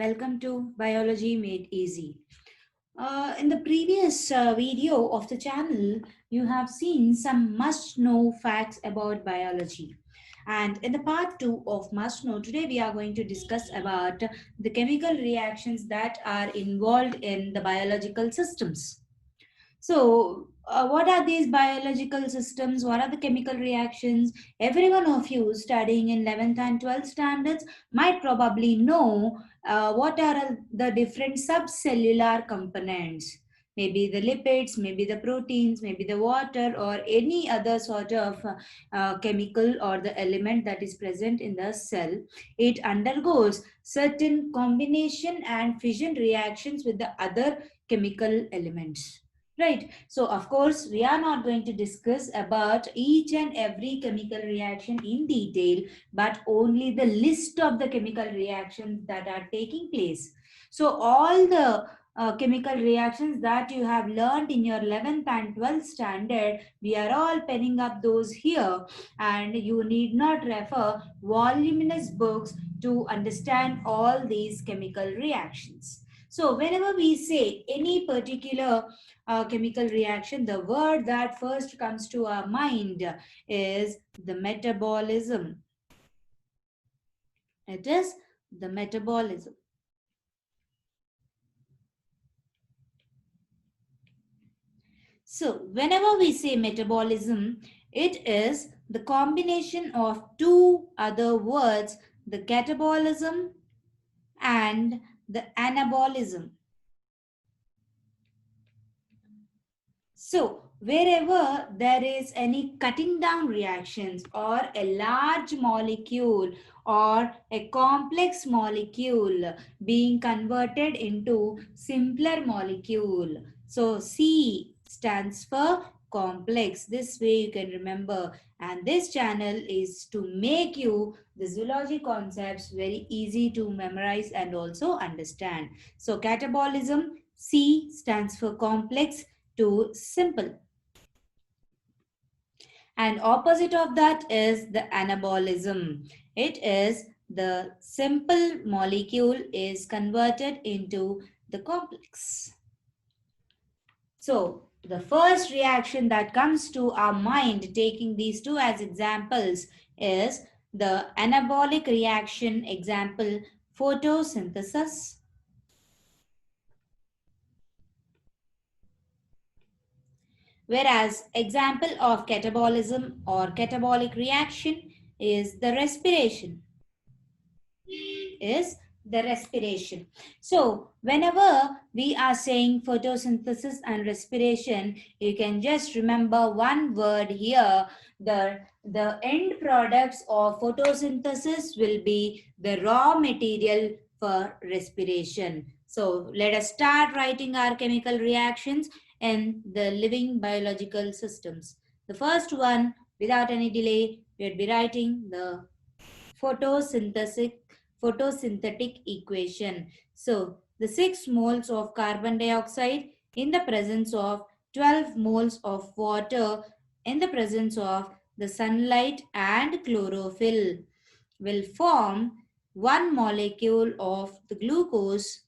welcome to Biology Made Easy. In the previous video of the channel, you have seen some must-know facts about biology. And in the part 2 of must know, today we are going to discuss about the chemical reactions that are involved in the biological systems. So, what are these biological systems? What are the chemical reactions? Every one of you studying in 11th and 12th standards might probably know what are the different subcellular components. Maybe the lipids, maybe the proteins, maybe the water, or any other sort of chemical or the element that is present in the cell. It undergoes certain combination and fission reactions with the other chemical elements. Right. So, of course, we are not going to discuss about each and every chemical reaction in detail, but only the list of the chemical reactions that are taking place. So, all the chemical reactions that you have learned in your 11th and 12th standard, we are all penning up those here, and you need not refer voluminous books to understand all these chemical reactions. So, whenever we say any particular chemical reaction, the word that first comes to our mind is the metabolism. It is the metabolism. So, whenever we say metabolism, it is the combination of two other words, the catabolism and the anabolism. So, wherever there is any cutting down reactions or a large molecule or a complex molecule being converted into simpler molecule. So, C stands for complex. This way you can remember, and this channel is to make you the zoology concepts very easy to memorize and also understand. So, catabolism, C stands for complex to simple. And opposite of that is the anabolism. It is the simple molecule is converted into the complex. So the first reaction that comes to our mind taking these two as examples is the anabolic reaction, example photosynthesis. Whereas example of catabolism or catabolic reaction is the respiration. So whenever we are saying photosynthesis and respiration, you can just remember one word here. The end products of photosynthesis will be the raw material for respiration. So let us start writing our chemical reactions in the living biological systems. The first one, without any delay, we would be writing the photosynthetic equation. So the 6 moles of carbon dioxide in the presence of 12 moles of water in the presence of the sunlight and chlorophyll will form one molecule of the glucose.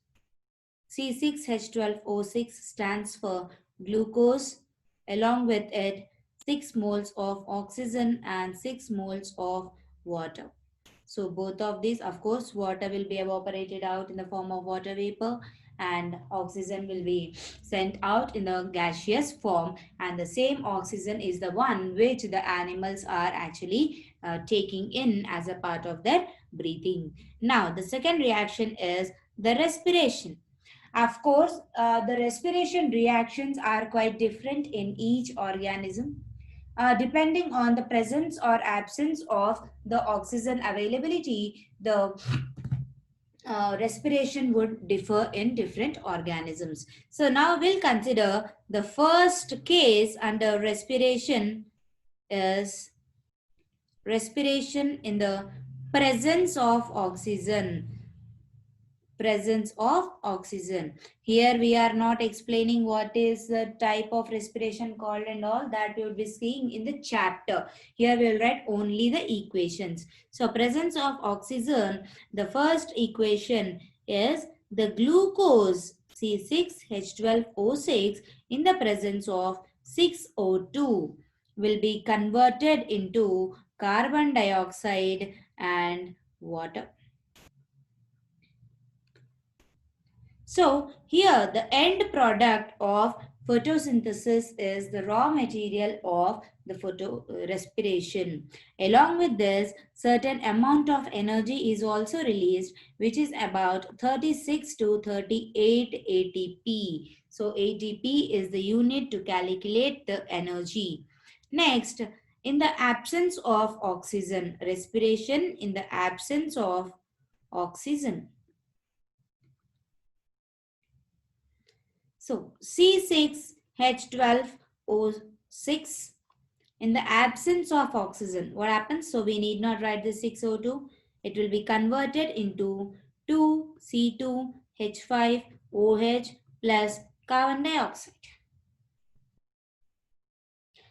C6H12O6 stands for glucose. Along with it, 6 moles of oxygen and 6 moles of water. So both of these, of course, water will be evaporated out in the form of water vapor and oxygen will be sent out in a gaseous form, and the same oxygen is the one which the animals are actually taking in as a part of their breathing. Now the second reaction is the respiration. Of course, the respiration reactions are quite different in each organism. Depending on the presence or absence of the oxygen availability, the respiration would differ in different organisms. So now we'll consider the first case under respiration is respiration in the presence of oxygen. Here we are not explaining what is the type of respiration called and all that we will be seeing in the chapter. Here we will write only the equations. So presence of oxygen, the first equation is the glucose C6H12O6 in the presence of 6O2 will be converted into carbon dioxide and water. So here the end product of photosynthesis is the raw material of the photo respiration. Along with this, certain amount of energy is also released, which is about 36 to 38 ATP. So ATP is the unit to calculate the energy. Next, in the absence of oxygen, respiration in the absence of oxygen. So C6H12O6 in the absence of oxygen. What happens? So we need not write the 6O2. It will be converted into 2C2H5OH plus carbon dioxide.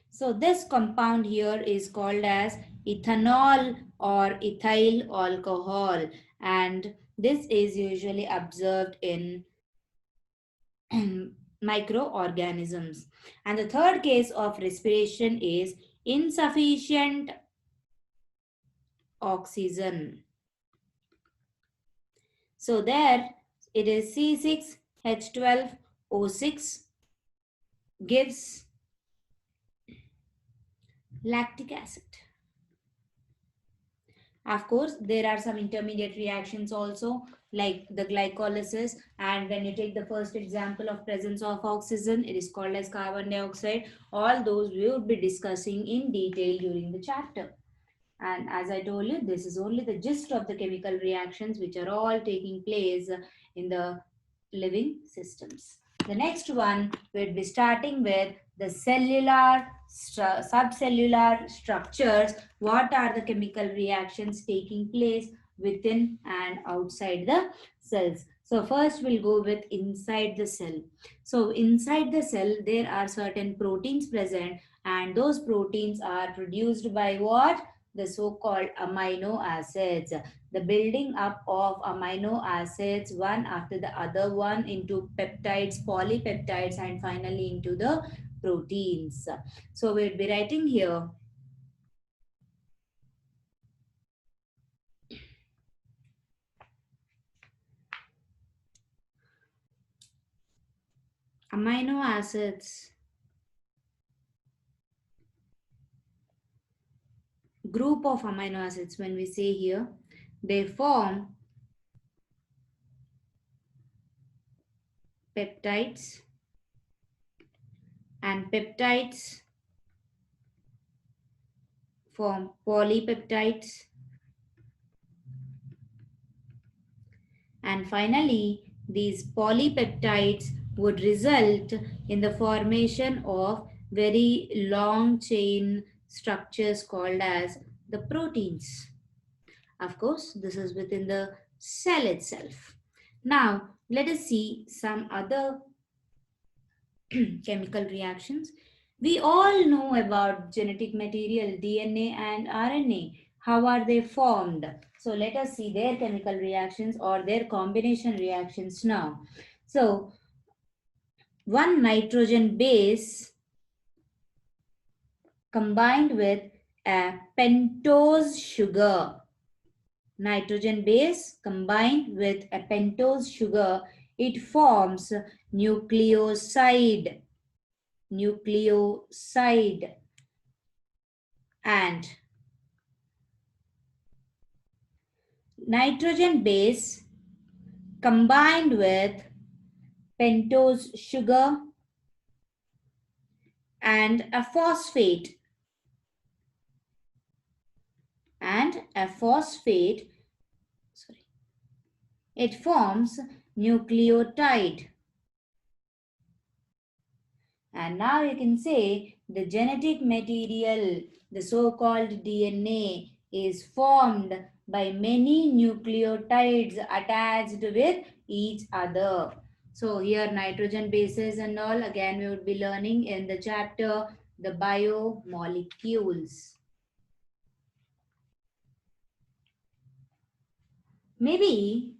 So this compound here is called as ethanol or ethyl alcohol, and this is usually observed in microorganisms. And the third case of respiration is insufficient oxygen. So there it is C6H12O6 gives lactic acid. Of course, there are some intermediate reactions also like the glycolysis, and when you take the first example of presence of oxygen, it is called as carbon dioxide. All those we would be discussing in detail during the chapter. And as I told you, this is only the gist of the chemical reactions which are all taking place in the living systems. The next one we'll be starting with the cellular, subcellular structures. What are the chemical reactions taking place within and outside the cells? So first we'll go with inside the cell. So inside the cell there are certain proteins present, and those proteins are produced by what? The so-called amino acids. The building up of amino acids one after the other one into peptides, polypeptides, and finally into the proteins. So we'll be writing here amino acids, group of amino acids. When we say here, they form peptides, and peptides form polypeptides, and finally these polypeptides would result in the formation of very long chain structures called as the proteins. Of course, this is within the cell itself. Now, let us see some other chemical reactions. We all know about genetic material, DNA and RNA. How are they formed? So let us see their chemical reactions or their combination reactions now. So one nitrogen base combined with a pentose sugar. Nitrogen base combined with a pentose sugar, it forms nucleoside. Nucleoside. And nitrogen base combined with pentose sugar and a phosphate. It forms nucleotide. And now you can say the genetic material, the so-called DNA, is formed by many nucleotides attached with each other. So here nitrogen bases and all, again we would be learning in the chapter the biomolecules. Maybe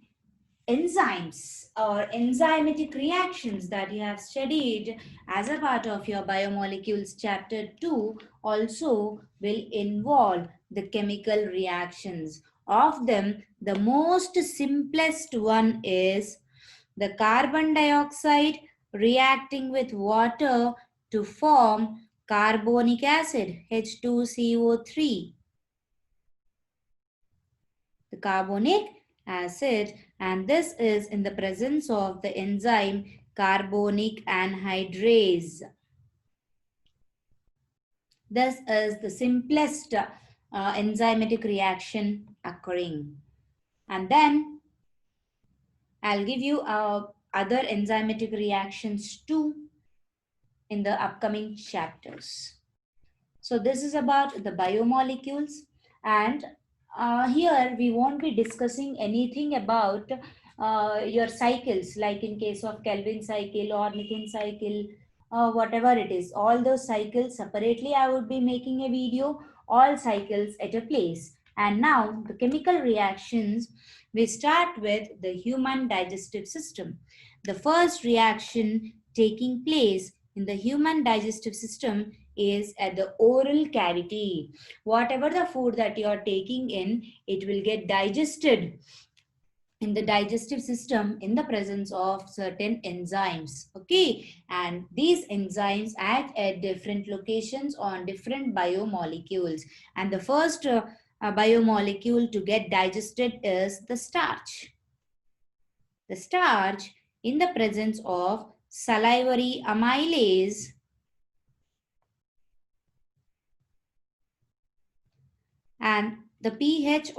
enzymes or enzymatic reactions that you have studied as a part of your biomolecules chapter 2 also will involve the chemical reactions. Of them, the most simplest one is the carbon dioxide reacting with water to form carbonic acid H2CO3, the carbonic acid, and this is in the presence of the enzyme carbonic anhydrase. This is the simplest enzymatic reaction occurring. And then I'll give you other enzymatic reactions too in the upcoming chapters. So this is about the biomolecules, and here we won't be discussing anything about your cycles, like in case of Kelvin cycle or Nikin cycle, whatever it is. All those cycles separately I would be making a video, all cycles at a place. And now the chemical reactions, we start with the human digestive system. The first reaction taking place in the human digestive system is at the oral cavity. Whatever the food that you are taking in, it will get digested in the digestive system in the presence of certain enzymes. Okay, and these enzymes act at different locations on different biomolecules. And the first biomolecule to get digested is the starch. The starch, in the presence of salivary amylase, and the pH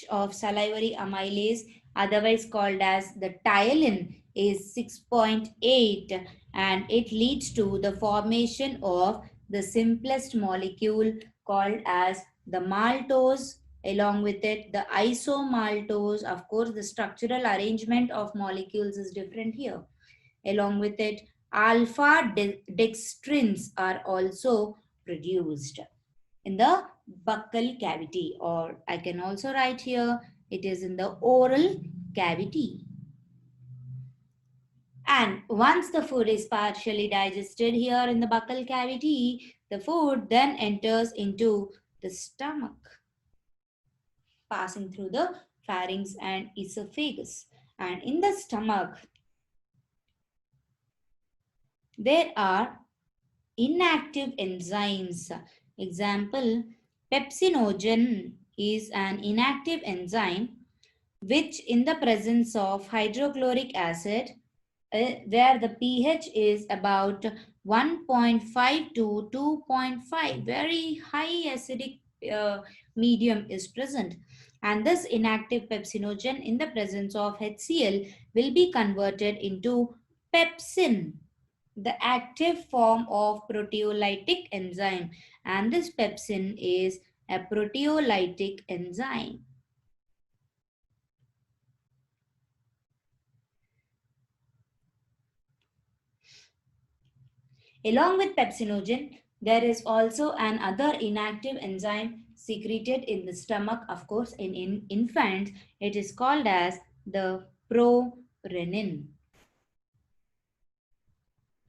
of salivary amylase, otherwise called as the ptyalin, is 6.8, and it leads to the formation of the simplest molecule called as the maltose. Along with it, the isomaltose. Of course, the structural arrangement of molecules is different here. Along with it, alpha dextrins are also produced in the buccal cavity, or I can also write here it is in the oral cavity. And once the food is partially digested here in the buccal cavity, the food then enters into the stomach, passing through the pharynx and esophagus. And in the stomach, there are inactive enzymes. Example, pepsinogen is an inactive enzyme which in the presence of hydrochloric acid, where the pH is about 1.5 to 2.5, very high acidic medium is present. And this inactive pepsinogen in the presence of HCl will be converted into pepsin, the active form of proteolytic enzyme, and this pepsin is a proteolytic enzyme. Along with pepsinogen, there is also another inactive enzyme secreted in the stomach. Of course, in infants, it is called as the prorenin.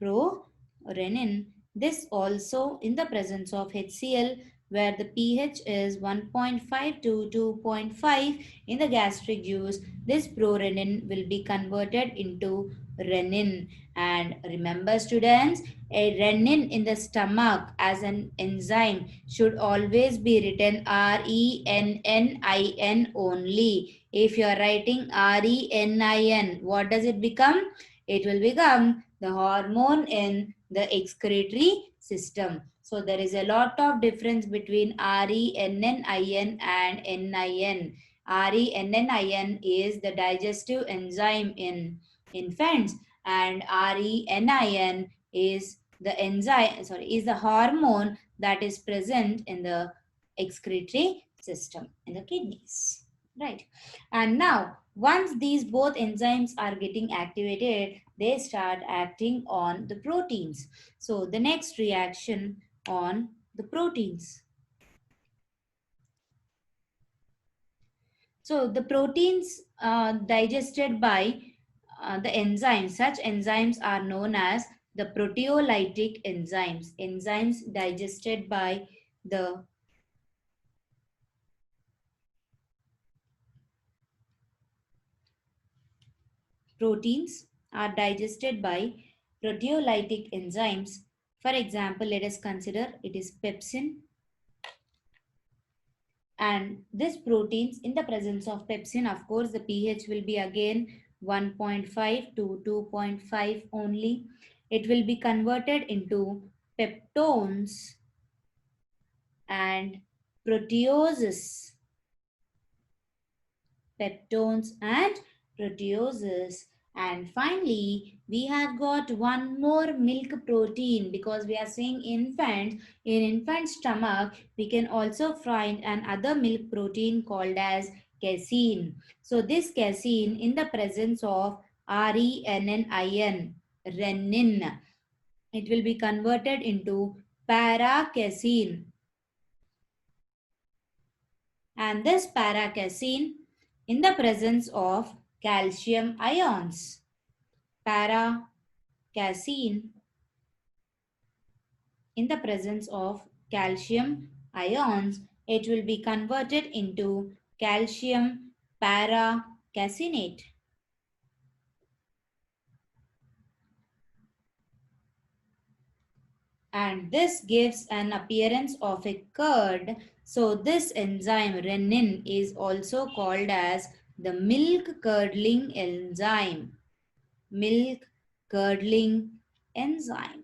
Prorenin. This also in the presence of HCl, where the pH is 1.5 to 2.5 in the gastric juice, this prorenin will be converted into renin. And remember students, a renin in the stomach as an enzyme should always be written RENNIN only. If you are writing RENIN, what does it become? It will become the hormone in the excretory system. So there is a lot of difference between RENNIN and NIN. RENNIN is the digestive enzyme in infants, and RENIN is the enzyme, is the hormone that is present in the excretory system in the kidneys, right? And now once these both enzymes are getting activated, they start acting on the proteins. So the next reaction on the proteins. So the proteins digested by the enzymes, such enzymes are known as the proteolytic enzymes. Enzymes digested by the proteins are digested by proteolytic enzymes. For example, let us consider it is pepsin, and this proteins in the presence of pepsin, of course the pH will be again 1.5 to 2.5 only. It will be converted into peptones and proteoses, peptones and proteoses. And finally we have got one more milk protein, because we are saying infants, in infant stomach we can also find another milk protein called as casein. So this casein in the presence of renin, renin, it will be converted into para casein, and this paracasein in the presence of calcium ions. Paracasein in the presence of calcium ions, it will be converted into calcium paracasinate. And this gives an appearance of a curd. So this enzyme renin is also called as the milk curdling enzyme. Milk curdling enzyme.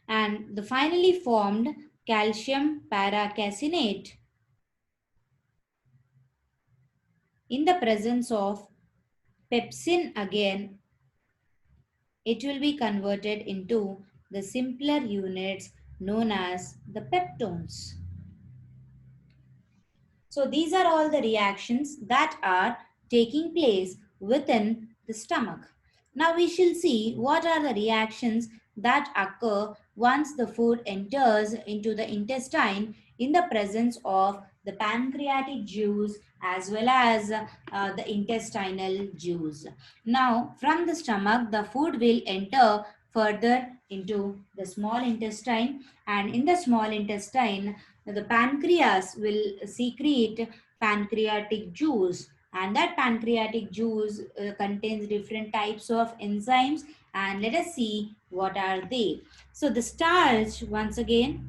And the finally formed calcium paracasinate in the presence of pepsin again, it will be converted into the simpler units known as the peptones. So these are all the reactions that are taking place within the stomach. Now we shall see what are the reactions that occur once the food enters into the intestine in the presence of the pancreatic juice as well as the intestinal juice. Now from the stomach the food will enter further into the small intestine, and in the small intestine the pancreas will secrete pancreatic juice, and that pancreatic juice contains different types of enzymes, and let us see what are they. So the starch, once again,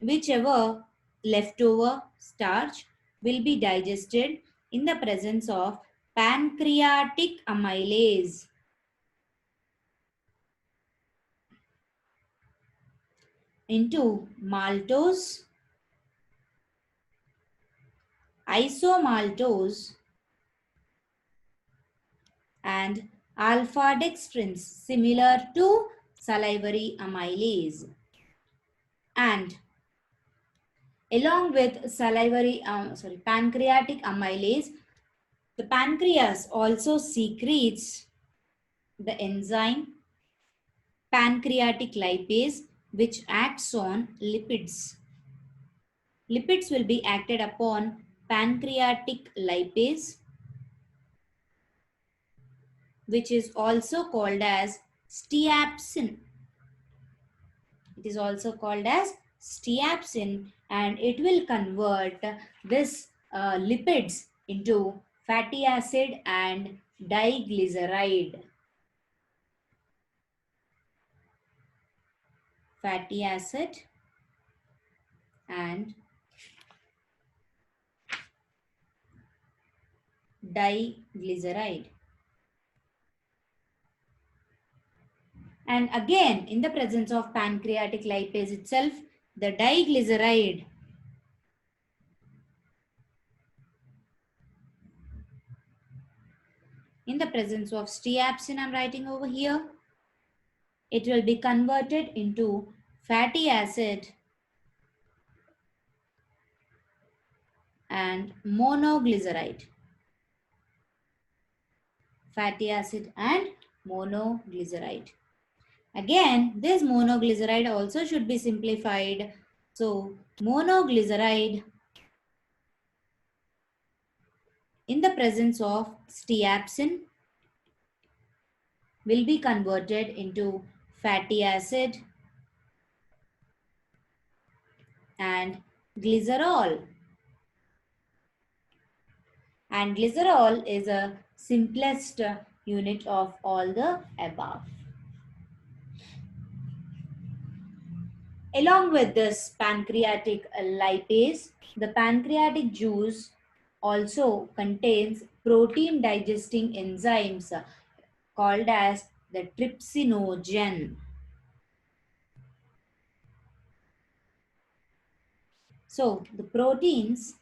whichever leftover starch will be digested in the presence of pancreatic amylase into maltose, isomaltose, and alpha dextrins, similar to salivary amylase. And along with pancreatic amylase, the pancreas also secretes the enzyme pancreatic lipase, which acts on lipids. Lipids will be acted upon pancreatic lipase, which is also called as steapsin. It is also called as steapsin, and it will convert this lipids into fatty acid and diglyceride. Fatty acid and diglyceride. And again, in the presence of pancreatic lipase itself, the diglyceride in the presence of steapsin, I'm writing over here, it will be converted into fatty acid and monoglyceride. Fatty acid and monoglyceride. Again, this monoglyceride also should be simplified. So monoglyceride in the presence of steapsin will be converted into fatty acid and glycerol. And glycerol is a simplest unit of all the above. Along with this pancreatic lipase, the pancreatic juice also contains protein digesting enzymes called as the trypsinogen. So the proteins,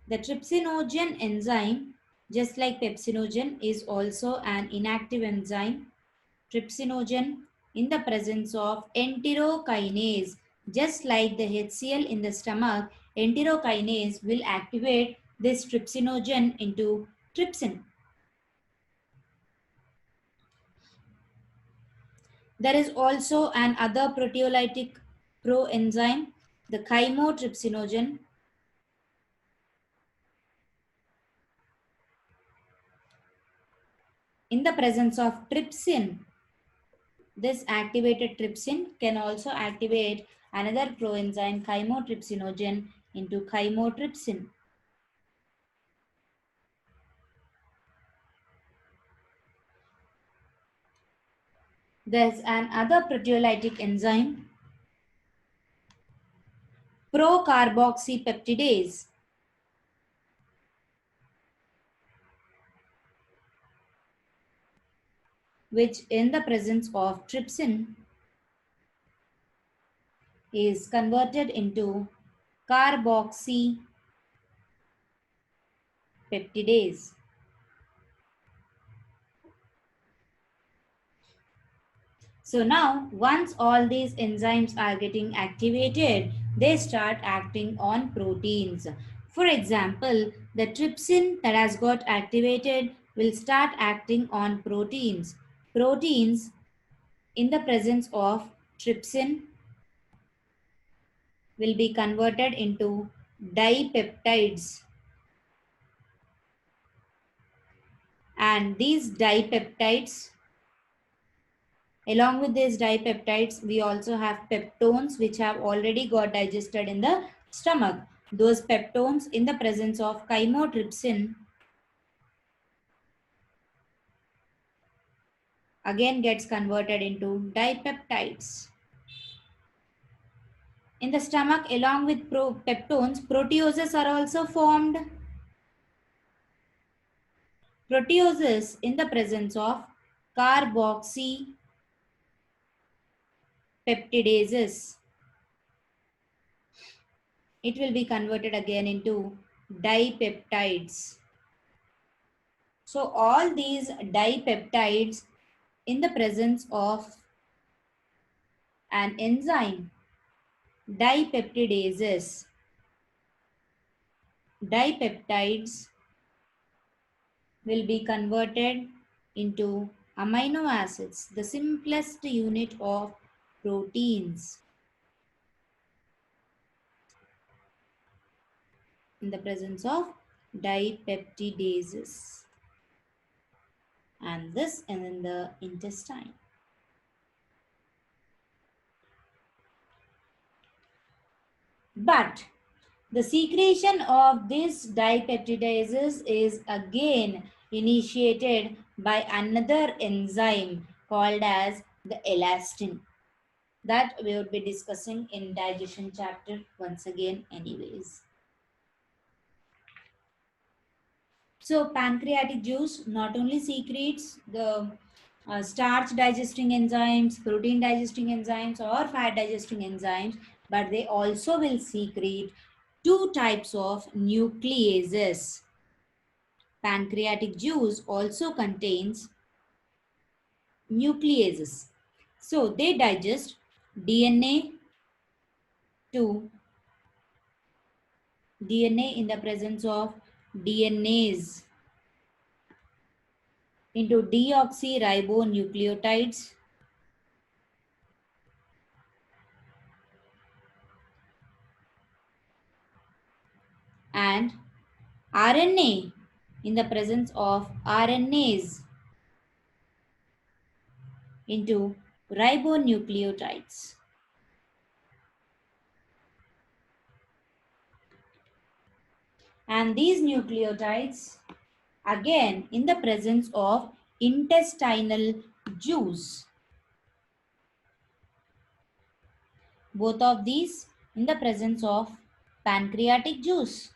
the trypsinogen enzyme, just like pepsinogen, is also an inactive enzyme. Trypsinogen in the presence of enterokinase, just like the HCl in the stomach, enterokinase will activate this trypsinogen into trypsin. There is also an other proteolytic proenzyme, the chymotrypsinogen. In the presence of trypsin, this activated trypsin can also activate another proenzyme chymotrypsinogen into chymotrypsin. There's another proteolytic enzyme, procarboxypeptidase, which in the presence of trypsin is converted into carboxypeptidase. So now, once all these enzymes are getting activated, they start acting on proteins. For example, the trypsin that has got activated will start acting on proteins. Proteins in the presence of trypsin will be converted into dipeptides. And these dipeptides, along with these dipeptides, we also have peptones which have already got digested in the stomach. Those peptones in the presence of chymotrypsin again gets converted into dipeptides. In the stomach, along with peptones, proteoses are also formed. Proteoses in the presence of carboxypeptidases. It will be converted again into dipeptides. So all these dipeptides in the presence of an enzyme, dipeptidases, dipeptides will be converted into amino acids, the simplest unit of proteins in the presence of dipeptidases, and this in the intestine. But the secretion of these dipeptidases is again initiated by another enzyme called as the elastin, that we would be discussing in digestion chapter once again anyways. So pancreatic juice not only secretes the starch digesting enzymes, protein digesting enzymes or fat digesting enzymes, but they also will secrete two types of nucleases. Pancreatic juice also contains nucleases. So they digest DNA to DNA in the presence of DNAs into deoxyribonucleotides, and RNA in the presence of RNAs into ribonucleotides. And these nucleotides again in the presence of intestinal juice. Both of these in the presence of pancreatic juice.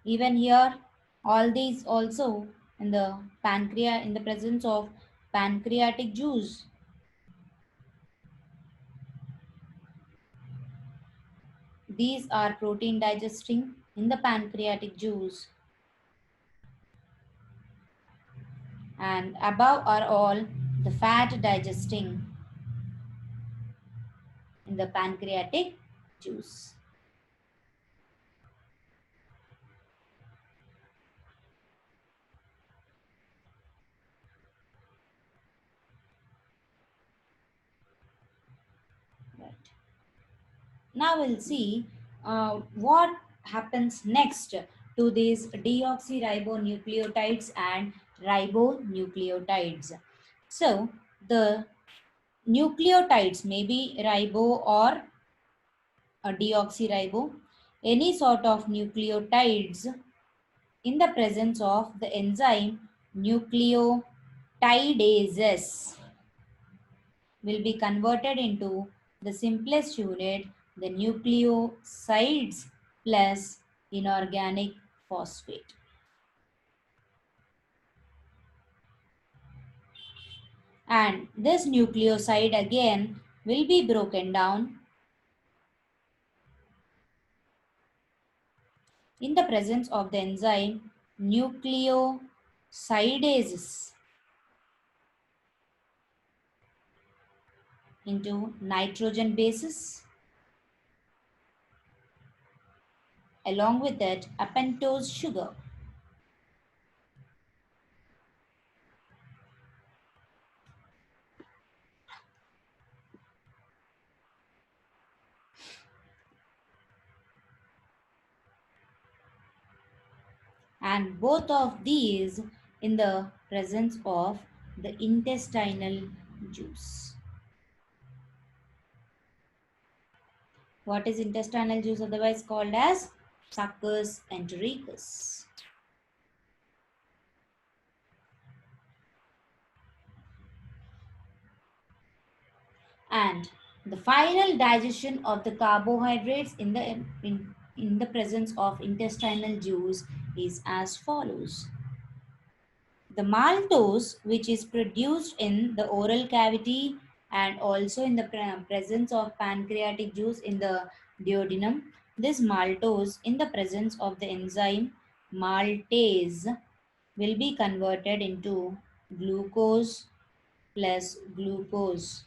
Even here, all these also in the in the presence of pancreatic juice. These are protein digesting in the pancreatic juice, and above are all the fat digesting in the pancreatic juice. Right. Now we'll see what happens next to these deoxyribonucleotides and ribonucleotides. So the nucleotides may be ribo or a deoxyribo, any sort of nucleotides in the presence of the enzyme nucleotidases will be converted into the simplest unit, the nucleosides plus inorganic phosphate. And this nucleoside again will be broken down in the presence of the enzyme nucleosidases into nitrogen bases, along with that a pentose sugar. And both of these in the presence of the intestinal juice. What is intestinal juice otherwise called as succus entericus? And the final digestion of the carbohydrates in the presence of intestinal juice is as follows. The maltose, which is produced in the oral cavity and also in the presence of pancreatic juice in the duodenum, this maltose in the presence of the enzyme maltase will be converted into glucose plus glucose.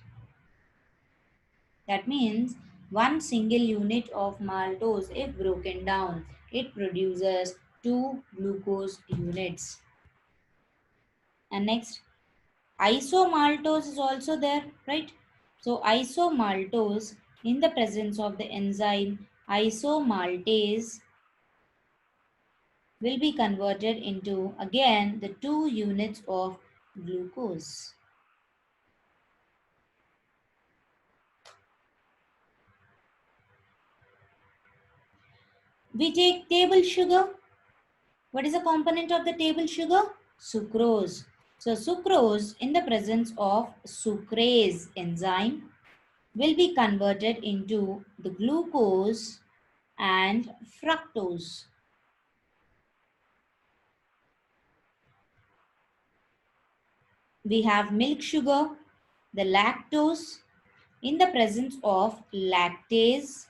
That means one single unit of maltose, if broken down, it produces 2 glucose units. And next, isomaltose is also there, right? So isomaltose in the presence of the enzyme isomaltase will be converted into again the 2 units of glucose. We take table sugar. What is a component of the table sugar? Sucrose. So sucrose in the presence of sucrase enzyme will be converted into the glucose and fructose. We have milk sugar, the lactose in the presence of lactase.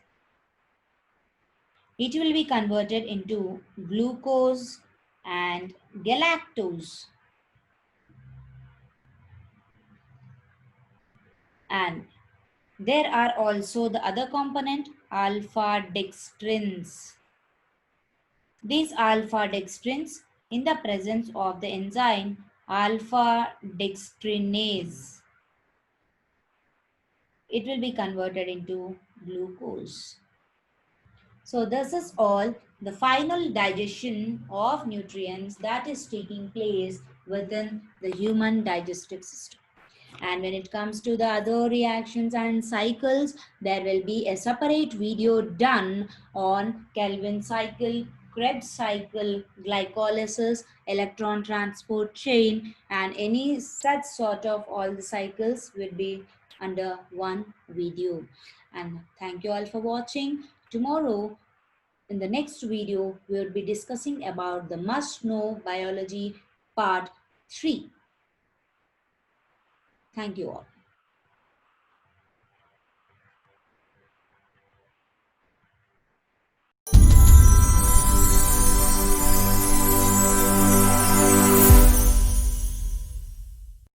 It will be converted into glucose and galactose. And there are also the other component alpha dextrins. These alpha dextrins in the presence of the enzyme alpha dextrinase, it will be converted into glucose. So this is all the final digestion of nutrients that is taking place within the human digestive system. And when it comes to the other reactions and cycles, there will be a separate video done on Kelvin cycle, Krebs cycle, glycolysis, electron transport chain, and any such sort of all the cycles will be under one video. And thank you all for watching. Tomorrow, in the next video, we will be discussing about the must know biology part 3. Thank you all.